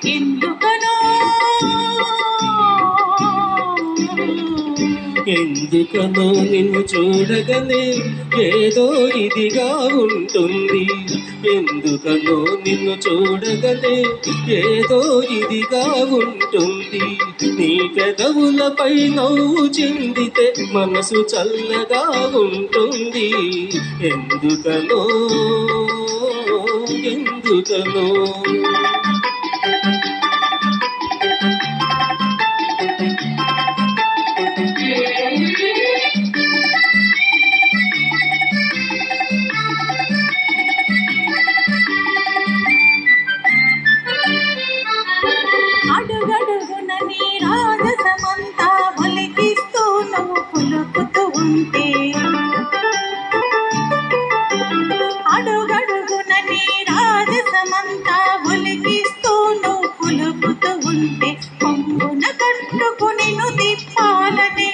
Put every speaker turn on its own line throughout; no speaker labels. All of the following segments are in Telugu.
ఎందుకనో
ఎందుకనో నిన్ను చూడగనే ఏదో ఇదిగా ఉంటుంది. ఎందుకనో నిన్ను చూడగనే ఏదో ఇదిగా ఉంటుంది. నీ పెదవులపై నవ్వు చిందితే మనసు చల్లగా ఉంటుంది. ఎందుకనో ఎందుకనో
అడుగడుగున నీ రాజసమంతా ఒలికిస్తూ నువ్వు పులుకుతూ ఉంటే, అడుగడుగున నీ రాజసమంతా ఒలికిస్తూ నువ్వు పులుకుతూ ఉంటే, కొంగున కట్టుకుని నువ్వు తిప్పాలని,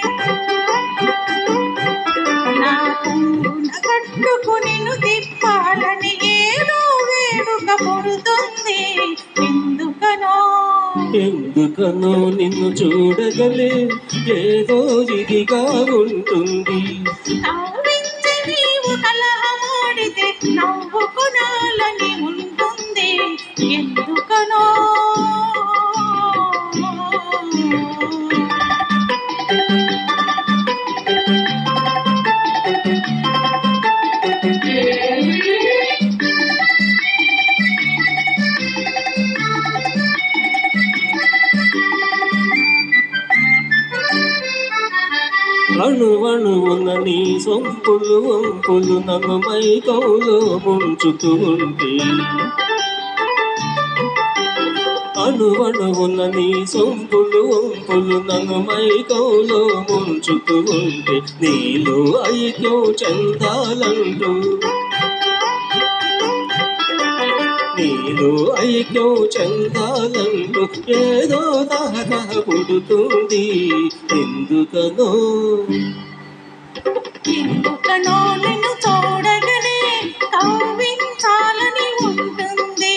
నా కొంగున కట్టుకుని నువ్వు తిప్పాలని ఏదో వేడుక పుడుతుంది. ఎందుకనో
ఎందుకనో నిన్ను చూడగలే ఏదో ఇదిగా ఉంటుంది.
నవ్వించి నీవు కలహమాడితే నవ్వుకునాలని ఉంటుంది. ఎందుకనో
అణువణువున నీ సొంపులు వంపులు నన్ను మైకంలో ముంచుతూ ఉంటే, అణువణువున నీ సొంపులు వంపులు నన్ను మైకంలో ముంచుతూ ఉంటే, నీలో ఐక్యం చెందాలంటూ, నీలో ఐక్యం చెందాలంటూ ఏదో తహతహ పుడుతుంది. ఎందుకనో
ఎందుకనో నిన్ను చూడగనే కవ్వించాలని ఉంటుంది.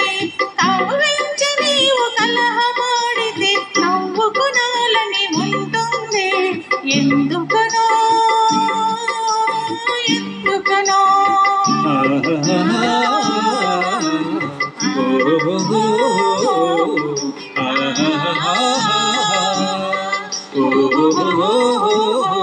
కవ్వించి నీవు కలహమాడితే నవ్వుకునాలని ఉంటుంది. ఎందుకనో ఎందుకనో
oh